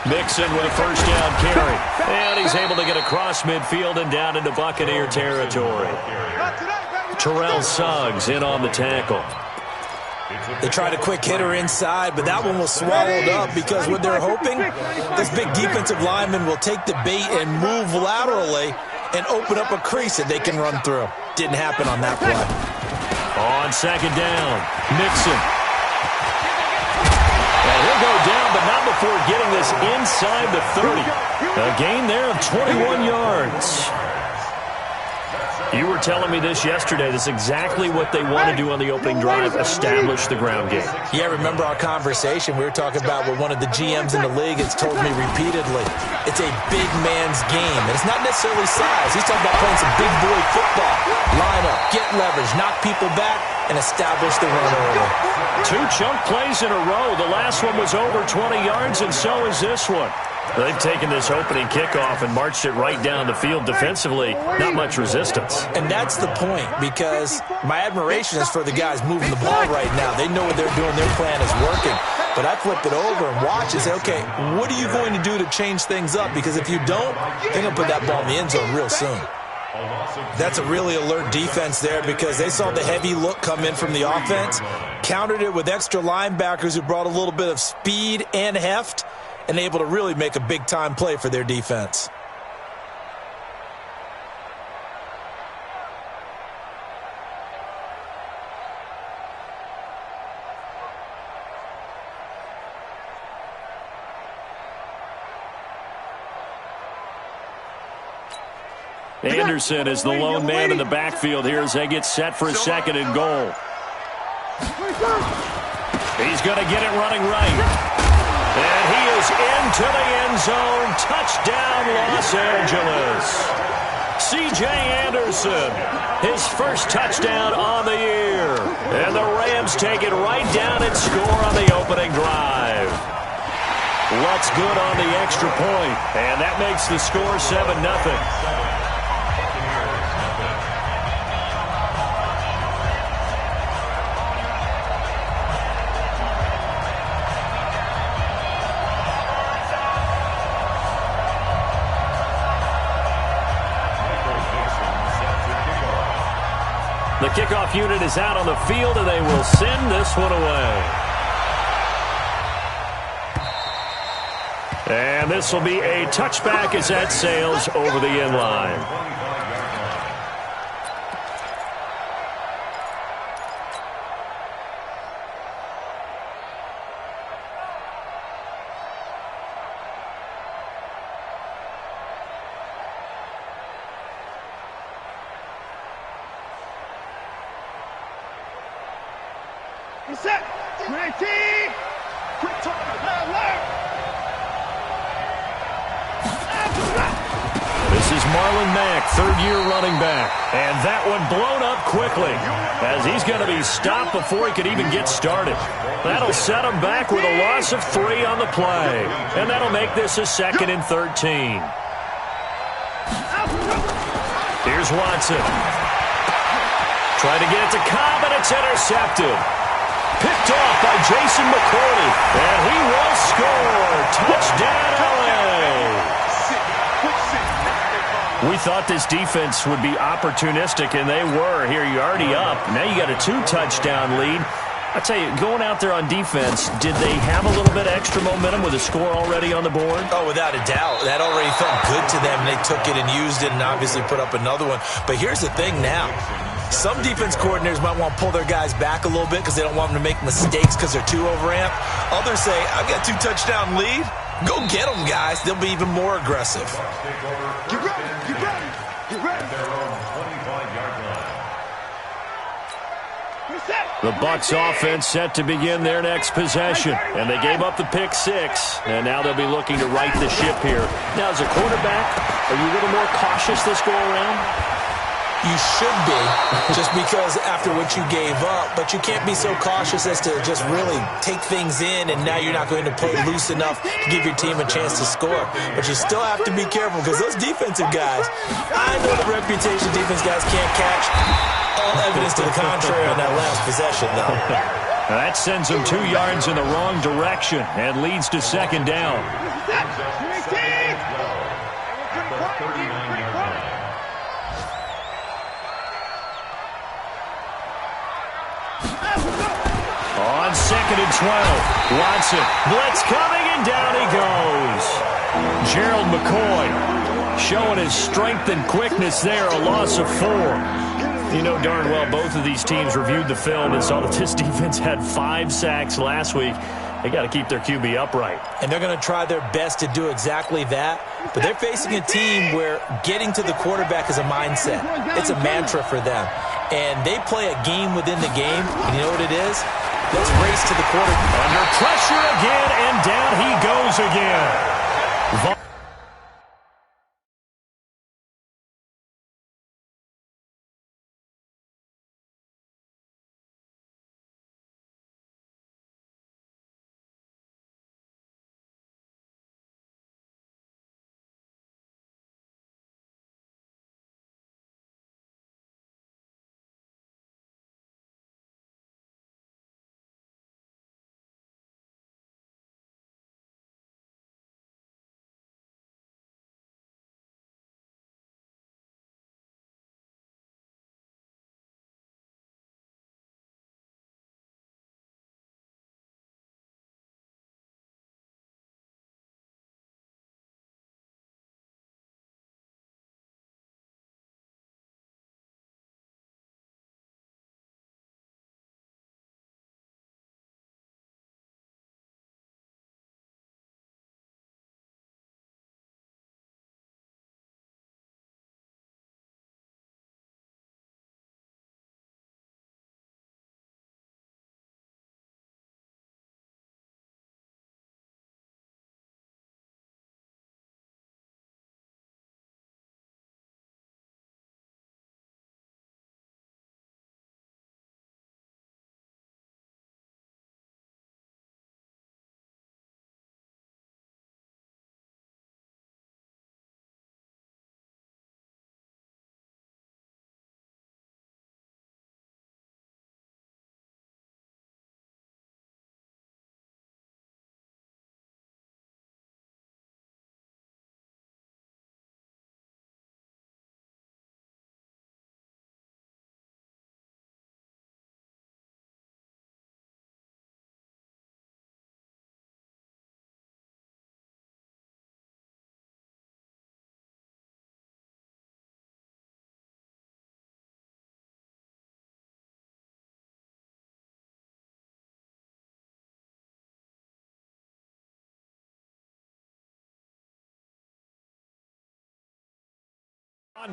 Mixon with a first down carry. And he's able to get across midfield and down into Buccaneer territory. Terrell Suggs in on the tackle. They tried a quick hitter inside, but that one was swallowed up because what they're hoping, this big defensive lineman will take the bait and move laterally and open up a crease that they can run through. Didn't happen on that play. On second down, Mixon. And he'll go down, but not before getting this inside the 30. A gain there of 21 yards. You were telling me this yesterday. This is exactly what they want to do on the opening drive, establish the ground game. Yeah, remember our conversation? We were talking about what one of the GMs in the league has told me repeatedly. It's a big man's game. And it's not necessarily size. He's talking about playing some big boy football. Line up, get leverage, knock people back, and establish the run early. 2 chunk plays in a row. The last one was over 20 yards, and so is this one. They've taken this opening kickoff and marched it right down the field defensively. Not much resistance. And that's the point, because my admiration is for the guys moving the ball right now. They know what they're doing. Their plan is working. But I flip it over and watch and say, okay, what are you going to do to change things up? Because if you don't, they're going to put that ball in the end zone real soon. That's a really alert defense there because they saw the heavy look come in from the offense, countered it with extra linebackers who brought a little bit of speed and heft, and able to really make a big-time play for their defense. Anderson is the lone man in the backfield here as they get set for a second and goal. He's going to get it running right. And he is into the end zone. Touchdown, Los Angeles. C.J. Anderson, his first touchdown on the year. And the Rams take it right down and score on the opening drive. What's good on the extra point? And that makes the score 7-0. The kickoff unit is out on the field, and they will send this one away. And this will be a touchback as that sails over the end line. Set. 19. Quick talk. This is Marlon Mack, third-year running back. And that one blown up quickly as he's going to be stopped before he could even get started. That'll set him back with a loss of 3 on the play. And that'll make this a 2nd and 13. Here's Watson. Trying to get it to Cobb, and it's intercepted. Picked off by Jason McCourty, and he will score. Touchdown, LA. We thought this defense would be opportunistic, and they were. Here, you're already up. Now you got a 2-touchdown lead. I tell you, going out there on defense, did they have a little bit of extra momentum with a score already on the board? Oh, without a doubt. That already felt good to them, and they took it and used it and obviously put up another one. But here's the thing now. Some defense coordinators might want to pull their guys back a little bit because they don't want them to make mistakes because they're too overamped. Others say, I've got 2-touchdown lead. Go get them, guys. They'll be even more aggressive. Get ready. Get ready. Get ready. The Bucs offense set to begin their next possession. And they gave up the pick 6. And now they'll be looking to right the ship here. Now, as a quarterback, are you a little more cautious this go around? You should be, just because after what you gave up, but you can't be so cautious as to just really take things in, and now you're not going to play loose enough to give your team a chance to score. But you still have to be careful, because those defensive guys, I know the reputation defense guys can't catch. All evidence to the contrary on that last possession, though. That sends him 2 yards in the wrong direction and leads to second down. On 2nd and 12, Watson, blitz coming, and down he goes. Gerald McCoy showing his strength and quickness there, a loss of 4. You know darn well both of these teams reviewed the film and saw that this defense had 5 sacks last week. They got to keep their QB upright. And they're going to try their best to do exactly that. But they're facing a team where getting to the quarterback is a mindset. It's a mantra for them. And they play a game within the game. And you know what it is? Let's race to the quarterback. Under pressure again, and down he goes again.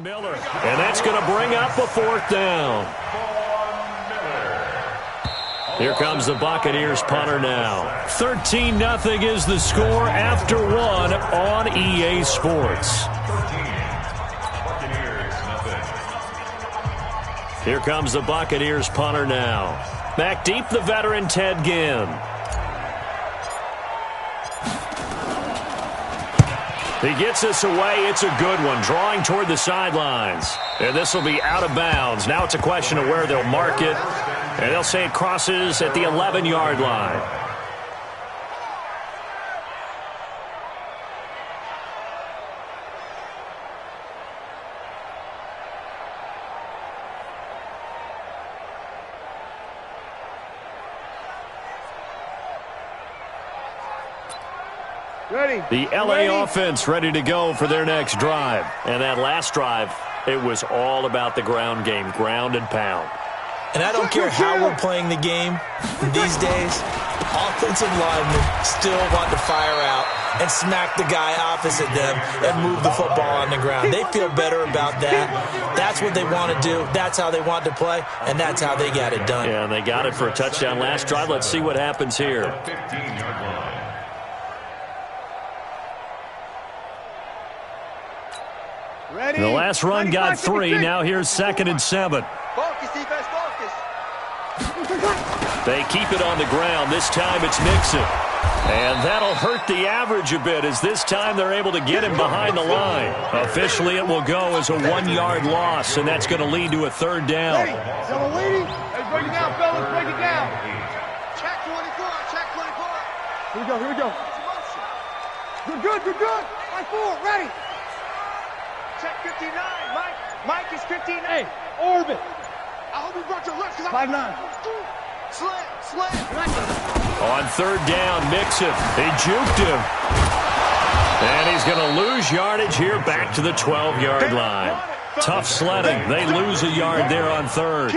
Miller, and that's going to bring up a 4th down. Here comes the Buccaneers punter now. 13-0 is the score after 1 on EA Sports. Here comes the Buccaneers punter now. Back deep, the veteran Ted Ginn. He gets this away. It's a good one, drawing toward the sidelines. And this will be out of bounds. Now it's a question of where they'll mark it. And they'll say it crosses at the 11-yard line. Ready. The LA offense ready to go for their next drive. And that last drive, it was all about the ground game, ground and pound. And I don't care how we're playing the game these days, offensive linemen still want to fire out and smack the guy opposite them and move the football on the ground. They feel better about that. That's what they want to do. That's how they want to play, and that's how they got it done. Yeah, and they got it for a touchdown last drive. Let's see what happens here. Ready. The last run got 3. Now here's 2nd and 7. Focus, defense, focus. They keep it on the ground. This time it's Nixon. And that'll hurt the average a bit, as this time they're able to get him behind the line. Officially, it will go as a 1-yard loss, and that's going to lead to a 3rd down. Hey, so we're waiting. Hey, break it down, fellas. Break it down. Here we go, here we go. Good, good, good, good. 5-4, ready. Check 59, Mike. Mike is 59. Hey, orbit. I hope you brought your lunch, 5-9. Slam. On third down, Mixon. They juked him. And he's going to lose yardage here back to the 12-yard line. Tough sledding. They lose a yard there on third.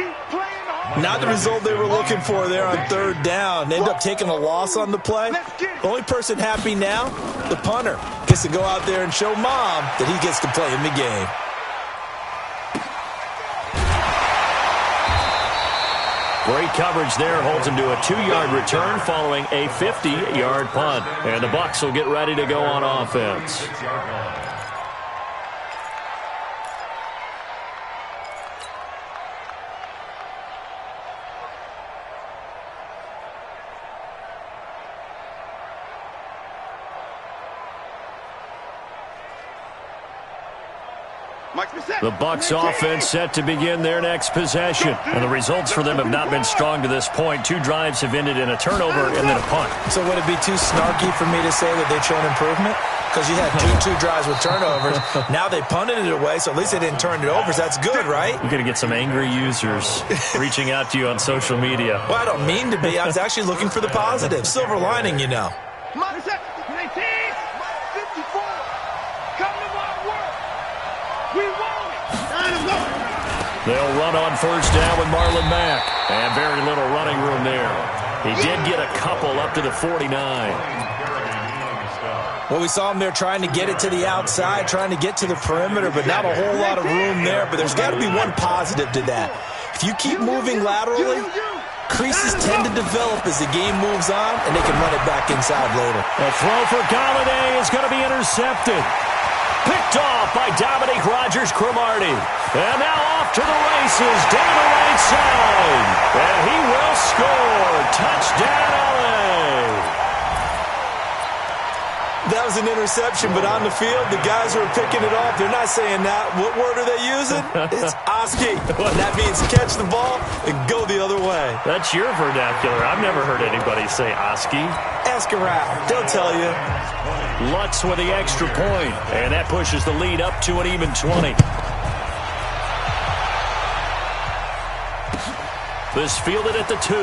Not the result they were looking for there on third down. They end up taking a loss on the play. The only person happy now, the punter, gets to go out there and show Mom that he gets to play in the game. Great coverage there, holds him to a 2-yard return following a 50-yard punt. And the Bucs will get ready to go on offense. The Bucs offense set to begin their next possession. And the results for them have not been strong to this point. 2 drives have ended in a turnover and then a punt. So would it be too snarky for me to say that they've shown improvement? Because you had two drives with turnovers. Now they punted it away, so at least they didn't turn it over. So that's good, right? You're going to get some angry users reaching out to you on social media. Well, I don't mean to be. I was actually looking for the positive. Silver lining, you know. They'll run on first down with Marlon Mack. And very little running room there. He did get a couple up to the 49. Well, we saw him there trying to get it to the outside, trying to get to the perimeter, but not a whole lot of room there. But there's got to be one positive to that. If you keep moving laterally, creases tend to develop as the game moves on, and they can run it back inside later. A throw for Galladay is going to be intercepted. Picked off by Dominique Rodgers-Cromartie. And now off to the races down the right side. And he will score. Touchdown, LA. That was an interception, but on the field, the guys who are picking it off, they're not saying that. What word are they using? It's Oski. And that means catch the ball and go the other way. That's your vernacular. I've never heard anybody say Oski. Ask around. They'll tell you. Lutz with the extra point, and that pushes the lead up to an even 20. This fielded at the 2.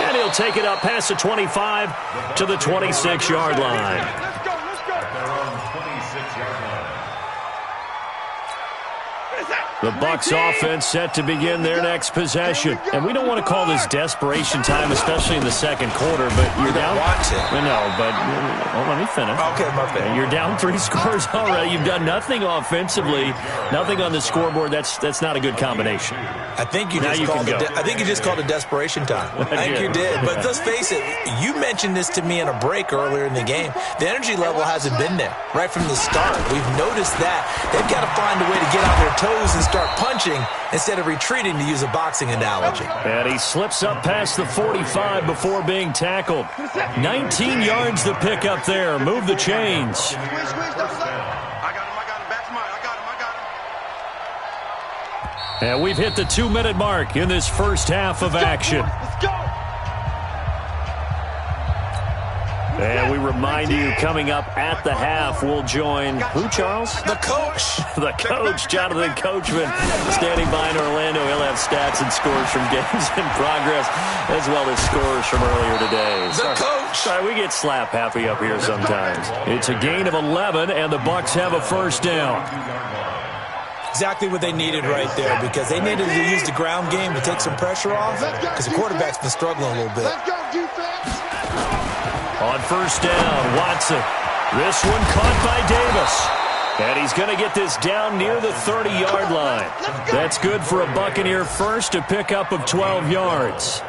And he'll take it up past the 25 to the 26-yard line. Let's go. They're on 26-yard line. The Bucs offense set to begin their next possession. And we don't want to call this desperation time, especially in the second quarter, but you're down. No, but let me finish. Okay, my bad. You're down 3 scores already. You've done nothing offensively, nothing on the scoreboard. That's not a good combination. I think you just called it desperation time. I think you did. But let's face it, you mentioned this to me in a break earlier in the game. The energy level hasn't been there right from the start. We've noticed that. They've got to find a way to get on their toes and start punching instead of retreating, to use a boxing analogy. And he slips up past the 45 before being tackled. 19 yards to pick up there. Move the chains. Squeeze, don't stop. I got him. Back to mine. I got him. And we've hit the 2-minute mark in this first half of action. Let's go. And we remind you, coming up at the half, we'll join who, Charles? The coach. The coach, Jonathan Coachman, standing by in Orlando. He'll have stats and scores from games in progress, as well as scores from earlier today. The coach. Sorry, we get slap happy up here sometimes. It's a gain of 11, and the Bucs have a first down. Exactly what they needed right there, because they needed to use the ground game to take some pressure off, because the quarterback's been struggling a little bit. Let's go, defense. On first down, Watson. This one caught by Davis. And he's going to get this down near the 30-yard line. That's good for a Buccaneer first, a pickup of 12 yards.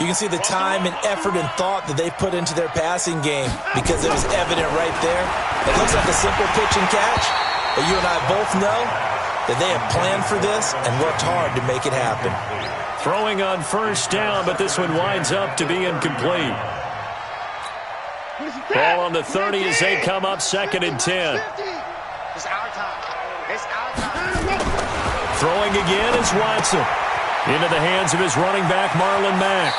You can see the time and effort and thought that they put into their passing game, because it was evident right there. It looks like a simple pitch and catch, but you and I both know that they have planned for this and worked hard to make it happen. Throwing on first down, but this one winds up to be incomplete. Ball on the 30 as they come up 2nd and 10. It's our time. It's our time. Throwing again is Watson. Into the hands of his running back, Marlon Mack.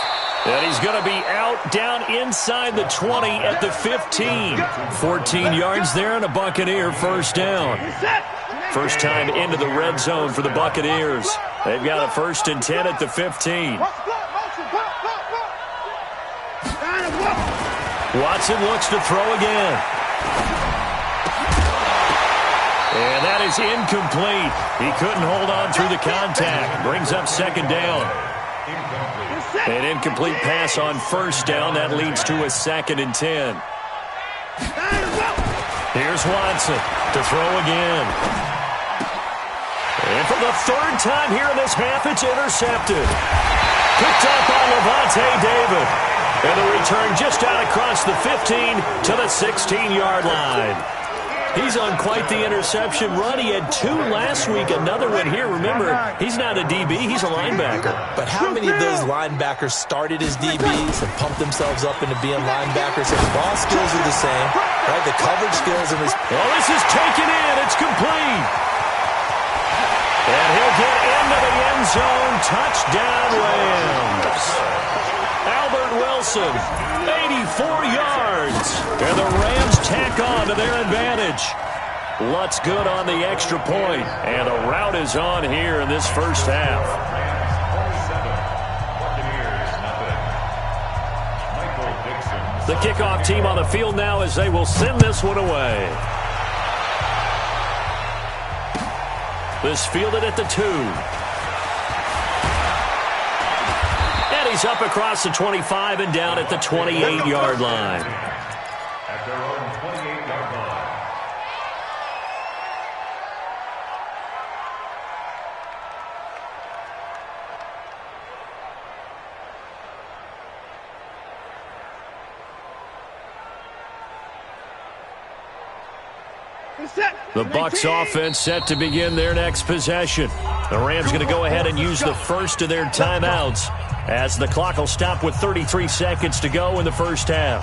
And he's going to be out down inside the 20 at the 15. 14 yards there and a Buccaneer first down. First time into the red zone for the Buccaneers. They've got a 1st and 10 at the 15. Watson looks to throw again. And that is incomplete. He couldn't hold on through the contact. Brings up 2nd down. An incomplete pass on 1st down. That leads to a 2nd and 10. Here's Watson to throw again. And for the 3rd time here in this half, it's intercepted. Picked up by Levante David. And the return just out across the 15 to the 16-yard line. He's on quite the interception run. He had 2 last week, another one here. Remember, he's not a DB, he's a linebacker. But how many of those linebackers started as DBs and pumped themselves up into being linebackers? And the ball skills are the same, right? The coverage skills and his... Oh, this is taken in. It's complete. And he'll get into the end zone. Touchdown, Rams. Albert Wilson, 84 yards. And the Rams tack on to their advantage. Lutz good on the extra point. And the route is on here in this first half. The kickoff team on the field now as they will send this one away. This fielded at the 2. He's up across the 25 and down at the 28-yard line. At their own 28-yard line. The Bucs offense set to begin their next possession. The Rams going to go ahead and use the first of their timeouts as the clock will stop with 33 seconds to go in the first half.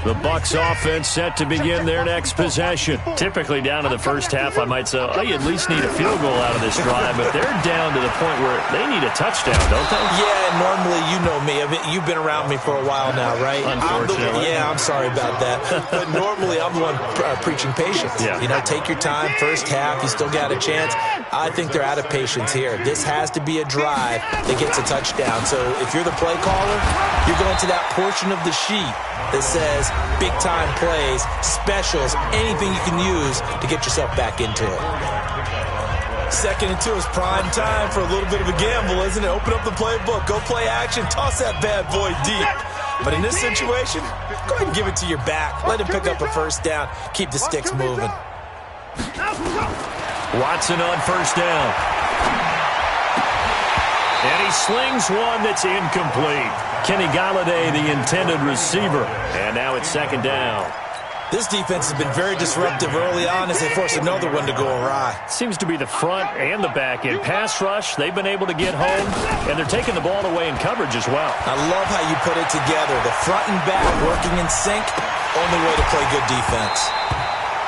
The Bucs offense set to begin their next possession. Typically down to the first half, I might say, oh, you at least need a field goal out of this drive, but they're down to the point where they need a touchdown, don't they? Yeah, normally you know me. You've been around me for a while now, right? Unfortunately. I'm sorry about that. But normally I'm the one preaching patience. Yeah. You know, take your time, first half, you still got a chance. I think they're out of patience here. This has to be a drive that gets a touchdown. So if you're the play caller, you're going to that portion of the sheet that says big-time plays, specials, anything you can use to get yourself back into it. 2nd and 2 is prime time for a little bit of a gamble, isn't it? Open up the playbook, go play action, toss that bad boy deep. But in this situation, go ahead and give it to your back. Let him pick up a first down. Keep the sticks moving. Watson on first down. And he slings one that's incomplete. Kenny Galladay, the intended receiver. And now it's 2nd down. This defense has been very disruptive early on as they force another one to go awry. Seems to be the front and the back end. Pass rush, they've been able to get home, and they're taking the ball away in coverage as well. I love how you put it together. The front and back working in sync, only way to play good defense.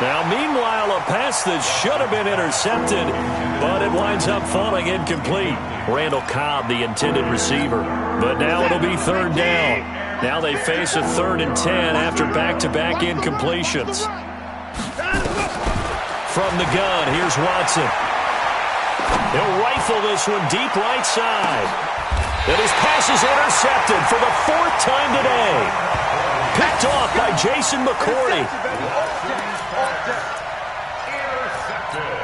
Now, meanwhile, a pass that should have been intercepted, but it winds up falling incomplete. Randall Cobb, the intended receiver. But now it'll be 3rd down. Now they face a 3rd and 10 after back-to-back incompletions. From the gun, here's Watson. He'll rifle this one deep right side. And his pass is intercepted for the 4th time today. Picked off by Jason McCourty. Intercepted.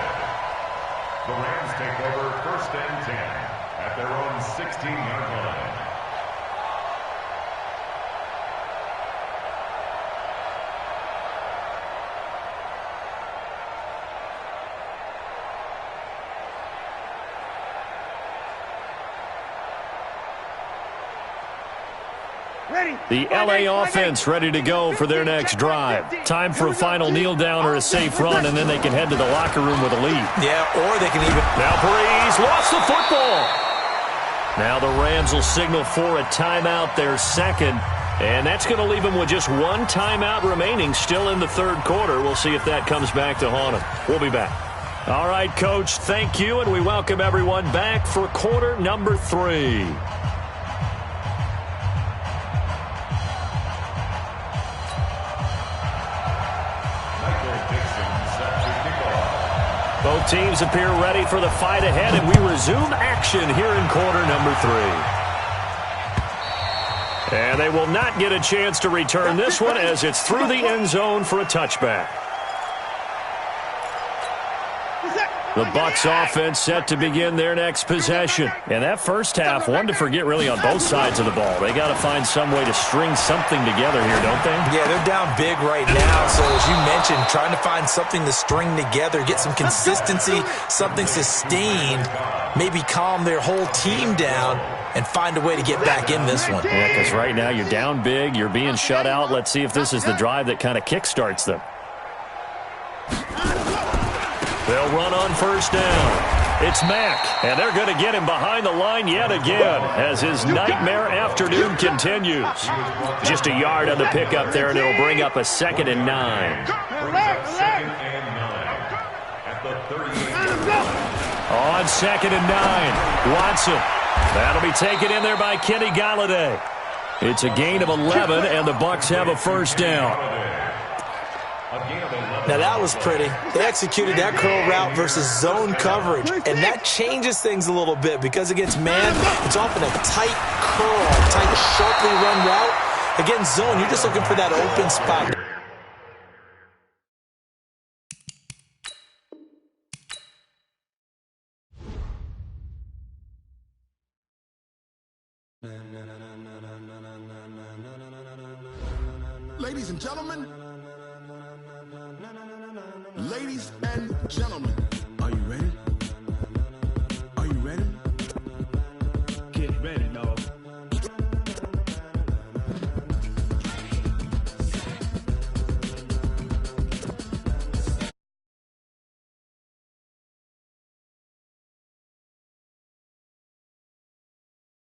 The Rams take over 1st and 10 at their own 16-yard line. The LA offense ready to go for their next drive. Time for a final kneel down or a safe run, and then they can head to the locker room with a lead. Yeah, or they can even... Now Breeze lost the football. Now the Rams will signal for a timeout, their 2nd. And that's going to leave them with just 1 timeout remaining still in the 3rd quarter. We'll see if that comes back to haunt them. We'll be back. All right, Coach, thank you, and we welcome everyone back for quarter number 3. Both teams appear ready for the fight ahead, and we resume action here in quarter number 3. And they will not get a chance to return this one as it's through the end zone for a touchback. The Bucs offense set to begin their next possession. And that first half, one to forget really on both sides of the ball. They got to find some way to string something together here, don't they? Yeah, they're down big right now. So as you mentioned, trying to find something to string together, get some consistency, something sustained, maybe calm their whole team down and find a way to get back in this one. Yeah, because right now you're down big, you're being shut out. Let's see if this is the drive that kind of kickstarts them. They'll run on first down. It's Mack, and they're going to get him behind the line yet again as his nightmare afternoon continues. Just a yard on the pickup there, and it'll bring up a 2nd and 9. On 2nd and 9, Watson. That'll be taken in there by Kenny Galladay. It's a gain of 11, and the Bucs have a first down. Now, that was pretty. They executed that curl route versus zone coverage, and that changes things a little bit because against man, it's often a tight curl, tight, sharply run route. Against zone, you're just looking for that open spot. Ladies and gentlemen, ladies and gentlemen, are you ready? Are you ready? Get ready, y'all.